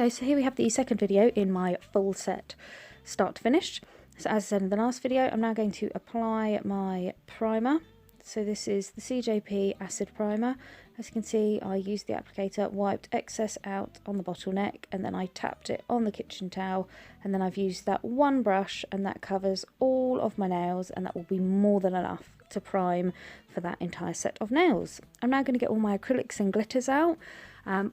guys, so here we have the second video in my full set start to finish. So as I said in the last video, I'm now going to apply my primer. So this is the CJP Acid Primer. As you can see, I used the applicator, wiped excess out on the bottleneck, and then I tapped it on the kitchen towel, and then I've used that one brush, and that covers all of my nails, and that will be more than enough to prime for that entire set of nails. I'm now going to get all my acrylics and glitters out.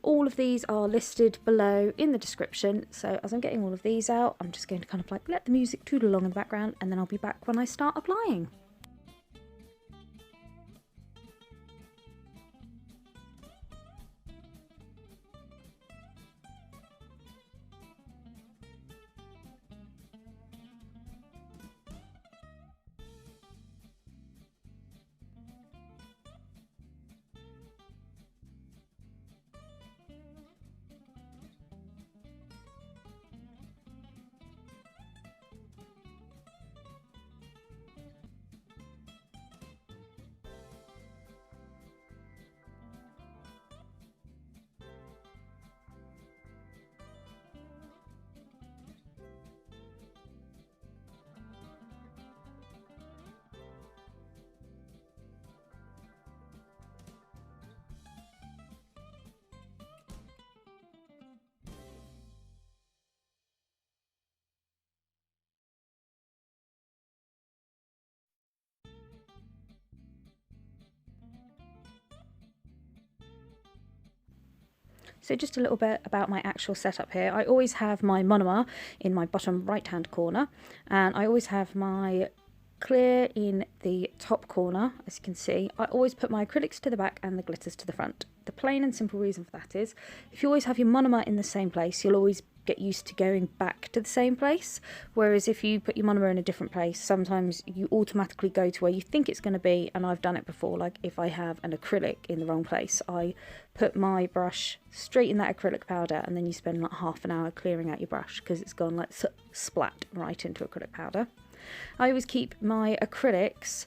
All of these are listed below in the description, so as I'm getting all of these out, I'm just going to kind of like let the music toodle along in the background, and then I'll be back when I start applying. So just a little bit about my actual setup here. I always have my monomer in my bottom right hand corner, and I always have my clear in the top corner. As you can see, I always put my acrylics to the back and the glitters to the front. The plain and simple reason for that is if you always have your monomer in the same place, you'll always get used to going back to the same place, whereas if you put your monomer in a different place, sometimes you automatically go to where you think it's going to be. And I've done it before, like if I have an acrylic in the wrong place, I put my brush straight in that acrylic powder, and then you spend like half an hour clearing out your brush because it's gone like splat right into acrylic powder. I always keep my acrylics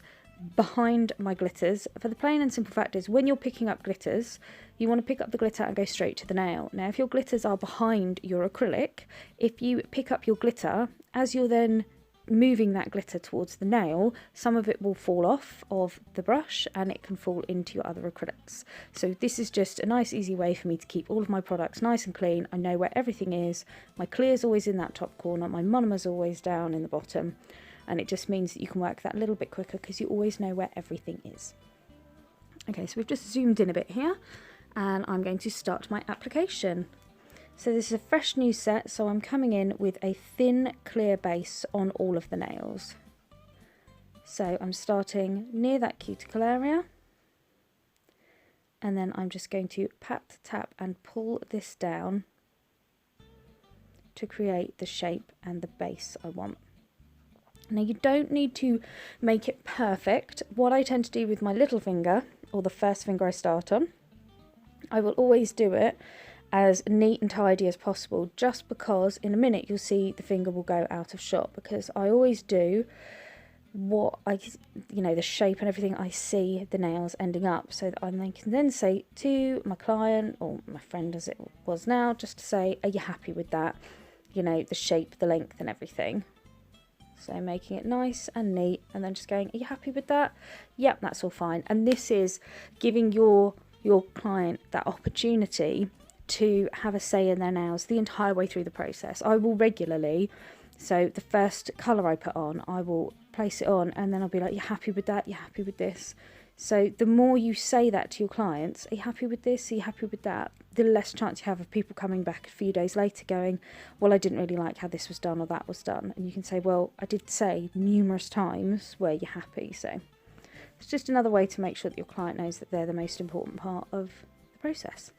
behind my glitters for the plain and simple fact is when you're picking up glitters, you want to pick up the glitter and go straight to the nail. Now if your glitters are behind your acrylic, if you pick up your glitter as you're then moving that glitter towards the nail, some of it will fall off of the brush and it can fall into your other acrylics. So this is just a nice easy way for me to keep all of my products nice and clean. I know where everything is. My clear's always in that top corner, my monomer's always down in the bottom, and it just means that you can work that a little bit quicker because you always know where everything is. Okay, so we've just zoomed in a bit here, and I'm going to start my application. So this is a fresh new set, so I'm coming in with a thin clear base on all of the nails. So I'm starting near that cuticle area, and then I'm just going to pat, tap and pull this down to create the shape and the base I want. Now you don't need to make it perfect. What I tend to do with my little finger, or the first finger I start on, I will always do it as neat and tidy as possible, just because in a minute you'll see the finger will go out of shot, because I always do what the shape and everything I see the nails ending up, so that I can then say to my client or my friend as it was now, just to say, are you happy with that? The shape, the length and everything. So making it nice and neat, and then just going, are you happy with that? Yep, that's all fine. And this is giving your client that opportunity to have a say in their nails the entire way through the process. I will regularly, so the first colour I put on, I will place it on, and then I'll be like, you happy with that? You happy with this? So the more you say that to your clients, are you happy with this? Are you happy with that? The less chance you have of people coming back a few days later going, well, I didn't really like how this was done or that was done. And you can say, well, I did say numerous times where you're happy. So it's just another way to make sure that your client knows that they're the most important part of the process.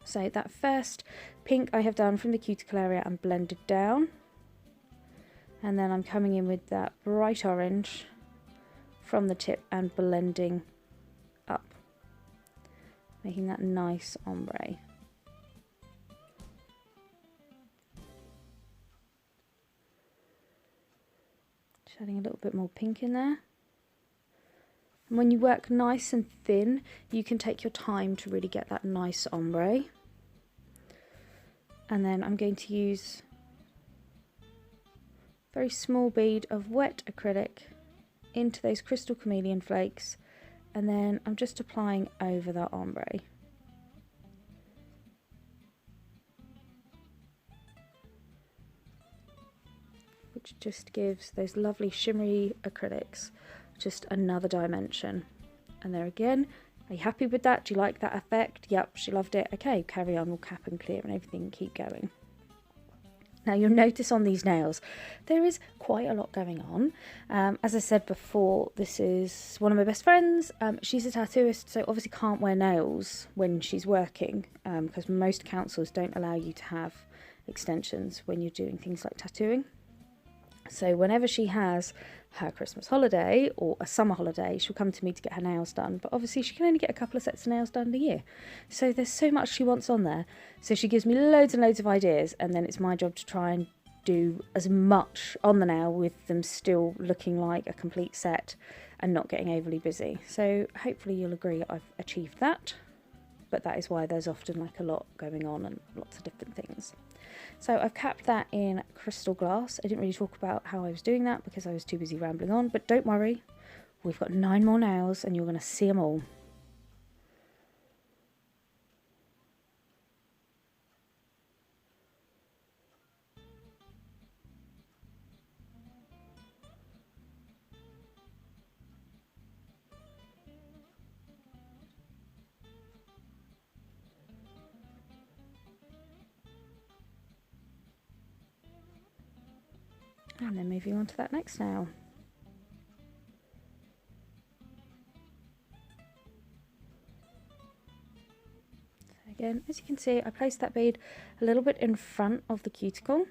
So that first pink I have done from the cuticle area and blended down. And then I'm coming in with that bright orange from the tip and blending up, making that nice ombre. Just adding a little bit more pink in there. And when you work nice and thin, you can take your time to really get that nice ombre. And then I'm going to use a very small bead of wet acrylic into those crystal chameleon flakes, and then I'm just applying over that ombre. Which just gives those lovely shimmery acrylics just another dimension. And there again, are you happy with that? Do you like that effect? Yep, she loved it. Okay, carry on, we'll cap and clear and everything, keep going. Now you'll notice on these nails there is quite a lot going on. As I said before, this is one of my best friends. She's a tattooist, so obviously can't wear nails when she's working, because most councils don't allow you to have extensions when you're doing things like tattooing. So whenever she has her Christmas holiday or a summer holiday, she'll come to me to get her nails done. But obviously she can only get a couple of sets of nails done a year. So there's so much she wants on there. So she gives me loads and loads of ideas, and then it's my job to try and do as much on the nail with them still looking like a complete set and not getting overly busy. So hopefully you'll agree I've achieved that. But that is why there's often like a lot going on and lots of different things. So I've capped that in crystal glass. I didn't really talk about how I was doing that because I was too busy rambling on, but don't worry, we've got 9 more nails and you're going to see them all. And then moving on to that next nail. So again, as you can see, I placed that bead a little bit in front of the cuticle,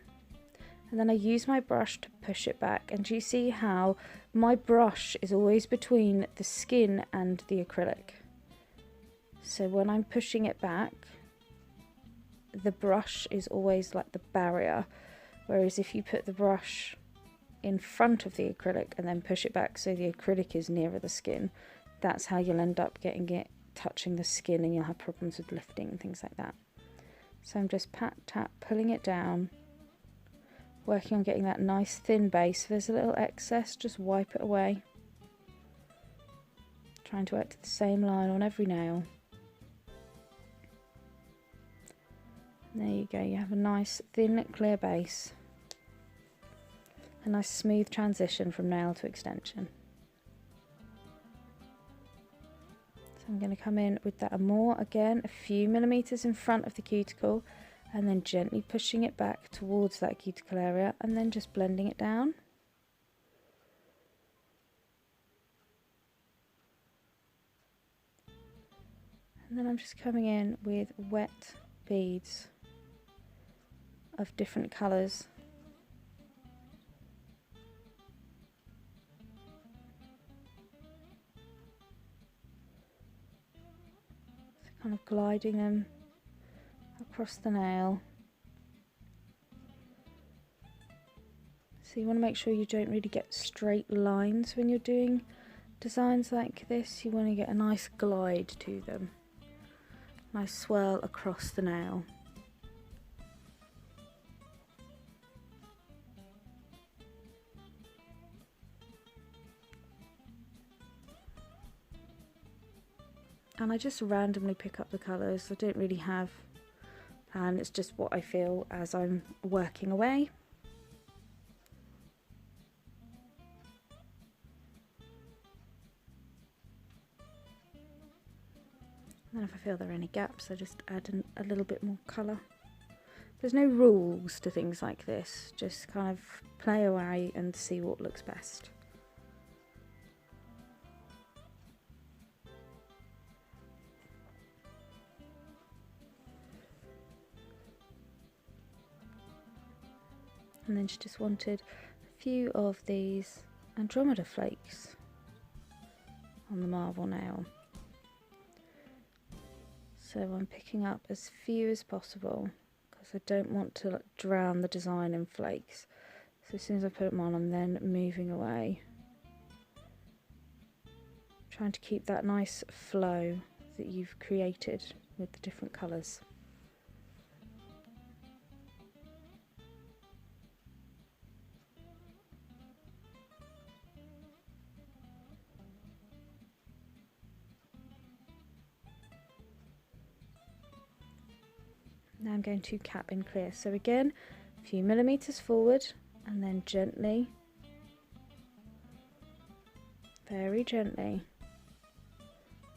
and then I use my brush to push it back. And do you see how my brush is always between the skin and the acrylic? So when I'm pushing it back, the brush is always like the barrier, whereas if you put the brush in front of the acrylic and then push it back so the acrylic is nearer the skin, that's how you'll end up getting it touching the skin, and you'll have problems with lifting and things like that. So I'm just pat tap pulling it down, working on getting that nice thin base. If there's a little excess, just wipe it away, trying to work to the same line on every nail. And there you go, you have a nice thin clear base. A nice smooth transition from nail to extension. So I'm going to come in with that Amor again, a few millimeters in front of the cuticle, and then gently pushing it back towards that cuticle area, and then just blending it down. And then I'm just coming in with wet beads of different colours. Kind of gliding them across the nail. So you want to make sure you don't really get straight lines when you're doing designs like this. You want to get a nice glide to them, nice swirl across the nail. And I just randomly pick up the colours. I don't really have a plan, it's just what I feel as I'm working away. And then if I feel there are any gaps, I just add a little bit more colour. There's no rules to things like this, just kind of play away and see what looks best. And then she just wanted a few of these Andromeda flakes on the marble nail. So I'm picking up as few as possible because I don't want to drown the design in flakes. So as soon as I put them on, I'm then moving away. Trying to keep that nice flow that you've created with the different colours. Now I'm going to cap in clear. So again, a few millimeters forward and then gently, very gently.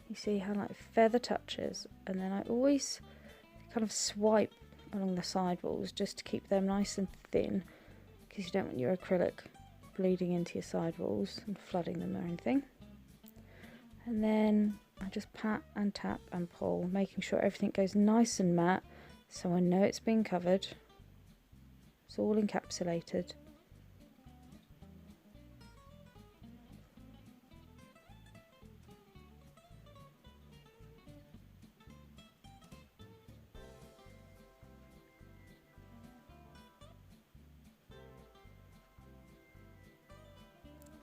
You see how like feather touches, and then I always kind of swipe along the side walls just to keep them nice and thin, because you don't want your acrylic bleeding into your side walls and flooding them or anything. And then I just pat and tap and pull, making sure everything goes nice and matte, so I know it's been covered. It's all encapsulated.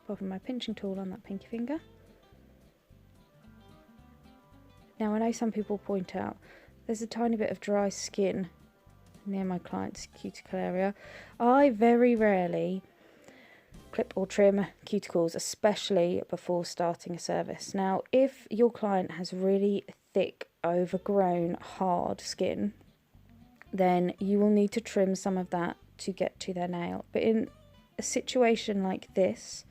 Popping my pinching tool on that pinky finger. Now I know some people point out there's a tiny bit of dry skin near my client's cuticle area. I very rarely clip or trim cuticles, especially before starting a service. Now if your client has really thick, overgrown, hard skin, then you will need to trim some of that to get to their nail. But in a situation like this,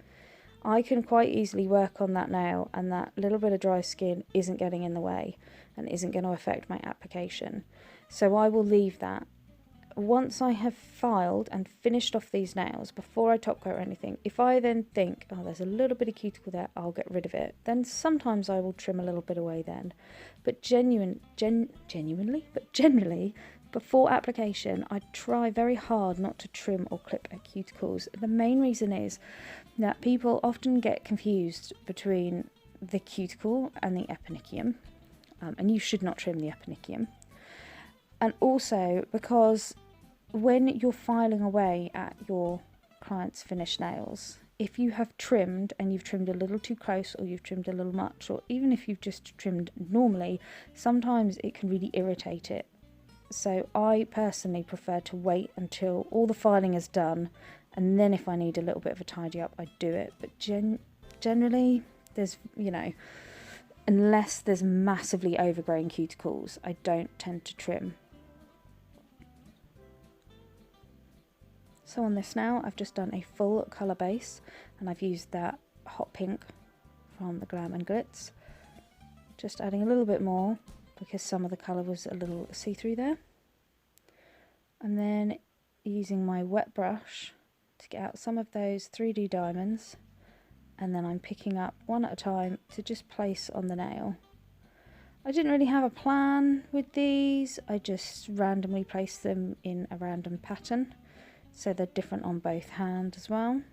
I can quite easily work on that nail, and that little bit of dry skin isn't getting in the way and isn't going to affect my application. So I will leave that. Once I have filed and finished off these nails, before I top coat or anything, if I then think, oh, there's a little bit of cuticle there, I'll get rid of it. Then sometimes I will trim a little bit away then. But generally, before application, I try very hard not to trim or clip at cuticles. The main reason is that people often get confused between the cuticle and the eponychium, and you should not trim the eponychium. And also because when you're filing away at your client's finished nails, if you have trimmed and you've trimmed a little too close, or you've trimmed a little much, or even if you've just trimmed normally, sometimes it can really irritate it. So I personally prefer to wait until all the filing is done, and then if I need a little bit of a tidy up, I do it. But generally, there's, you know, unless there's massively overgrown cuticles, I don't tend to trim. So on this now, I've just done a full colour base, and I've used that hot pink from the Glam and Glitz. Just adding a little bit more because some of the colour was a little see-through there. And then using my wet brush to get out some of those 3D diamonds, and then I'm picking up one at a time to just place on the nail. I didn't really have a plan with these, I just randomly placed them in a random pattern, so they're different on both hands as well.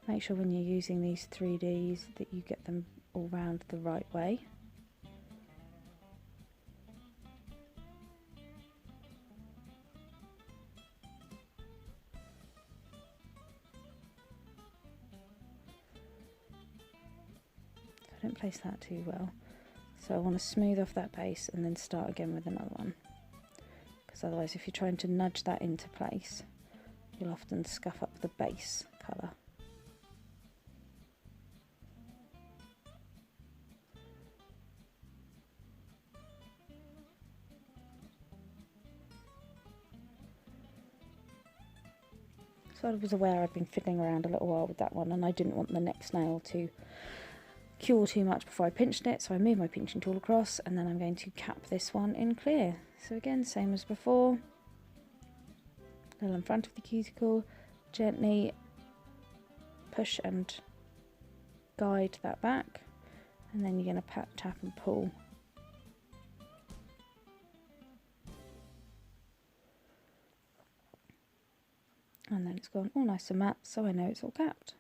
Make sure when you're using these 3Ds that you get them all round the right way. I didn't place that too well, so I want to smooth off that base and then start again with another one, because otherwise if you're trying to nudge that into place, you'll often scuff up the base colour. So I was aware I'd been fiddling around a little while with that one, and I didn't want the next nail to cure too much before I pinched it, so I moved my pinching tool across, and then I'm going to cap this one in clear. So again, same as before, a little in front of the cuticle, gently push and guide that back, and then you're going to pat, tap and pull. And then it's gone all nice and matte, so I know it's all capped.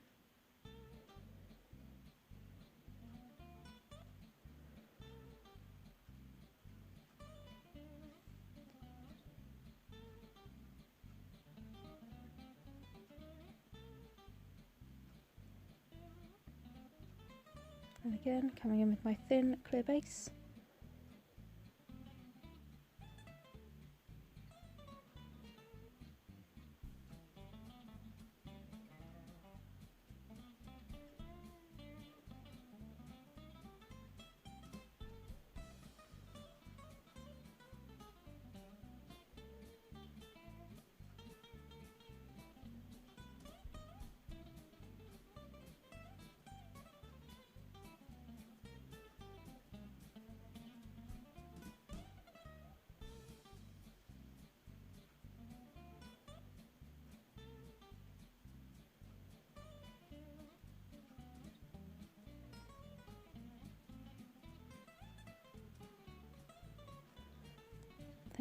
And again, coming in with my thin clear base.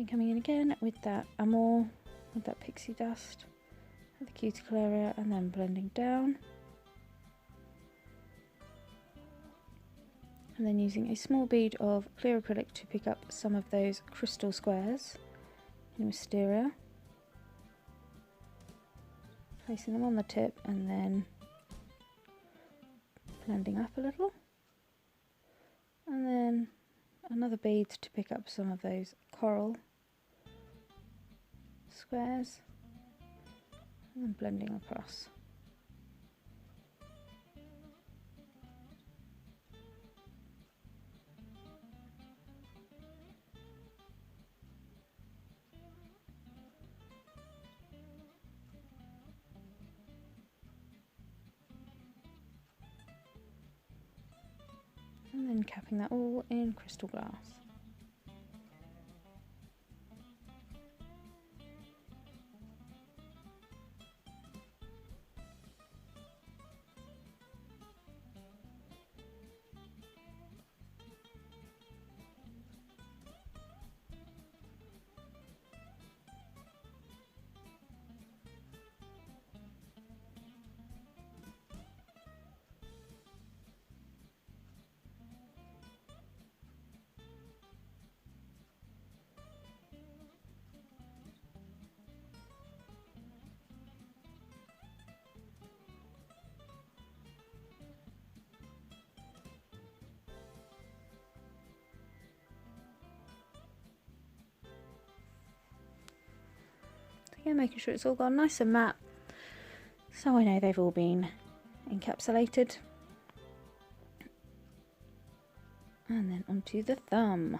Then coming in again with that Amor, with that Pixie dust at the cuticle area, and then blending down. And then using a small bead of clear acrylic to pick up some of those crystal squares in Wisteria. Placing them on the tip and then blending up a little. And then another bead to pick up some of those coral squares, and then blending across. And then capping that all in crystal glass. Again, making sure it's all gone nice and matte, so I know they've all been encapsulated. And then onto the thumb.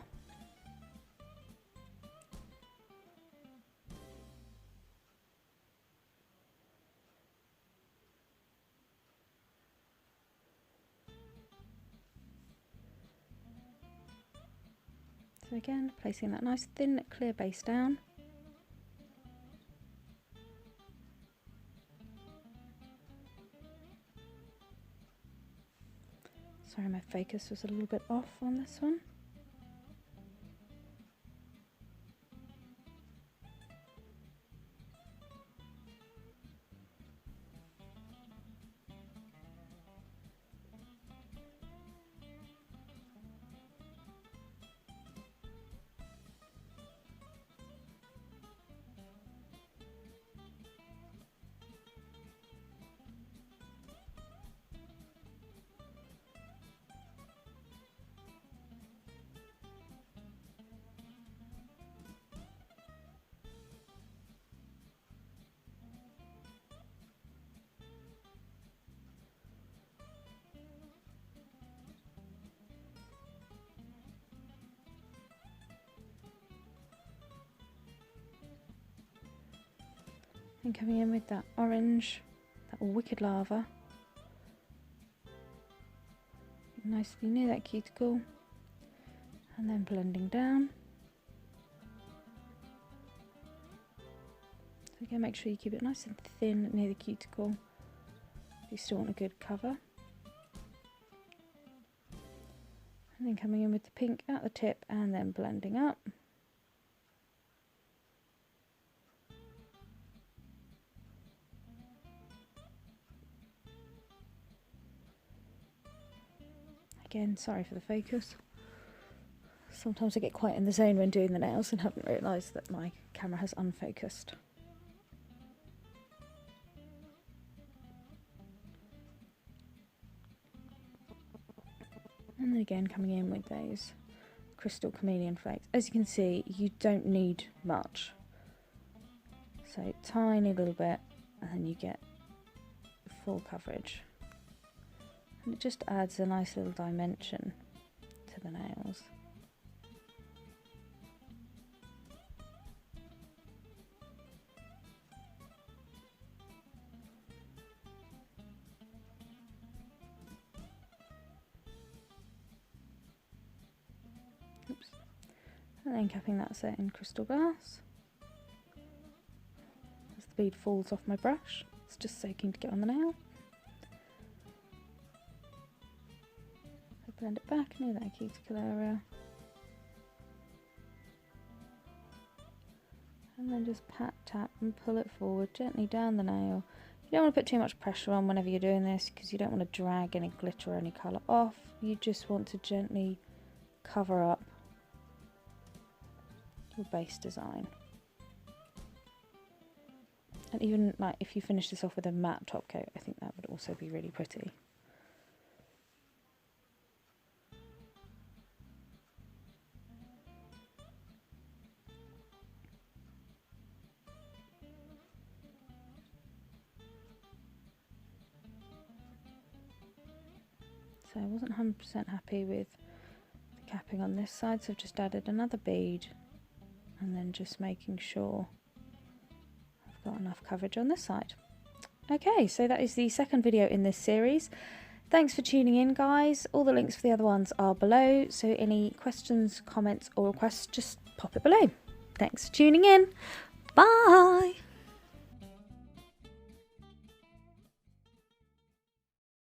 So again, placing that nice thin clear base down. Sorry, my focus was a little bit off on this one. And coming in with that orange, that wicked lava, nicely near that cuticle, and then blending down. So again, make sure you keep it nice and thin near the cuticle. You still want a good cover. And then coming in with the pink at the tip and then blending up. Again, sorry for the focus. Sometimes I get quite in the zone when doing the nails and haven't realised that my camera has unfocused. And then again coming in with those crystal chameleon flakes. As you can see, you don't need much. So tiny little bit and then you get full coverage. And it just adds a nice little dimension to the nails. Oops. And then capping that set in crystal glass. As the bead falls off my brush, it's just soaking to get on the nail. Blend it back near that cuticle area. And then just pat, tap and pull it forward gently down the nail. You don't want to put too much pressure on whenever you're doing this because you don't want to drag any glitter or any colour off. You just want to gently cover up your base design. And even like if you finish this off with a matte top coat, I think that would also be really pretty. So I wasn't 100% happy with the capping on this side, so I've just added another bead and then just making sure I've got enough coverage on this side. Okay, so that is the second video in this series. Thanks for tuning in, guys. All the links for the other ones are below, so any questions, comments or requests, just pop it below. Thanks for tuning in. Bye!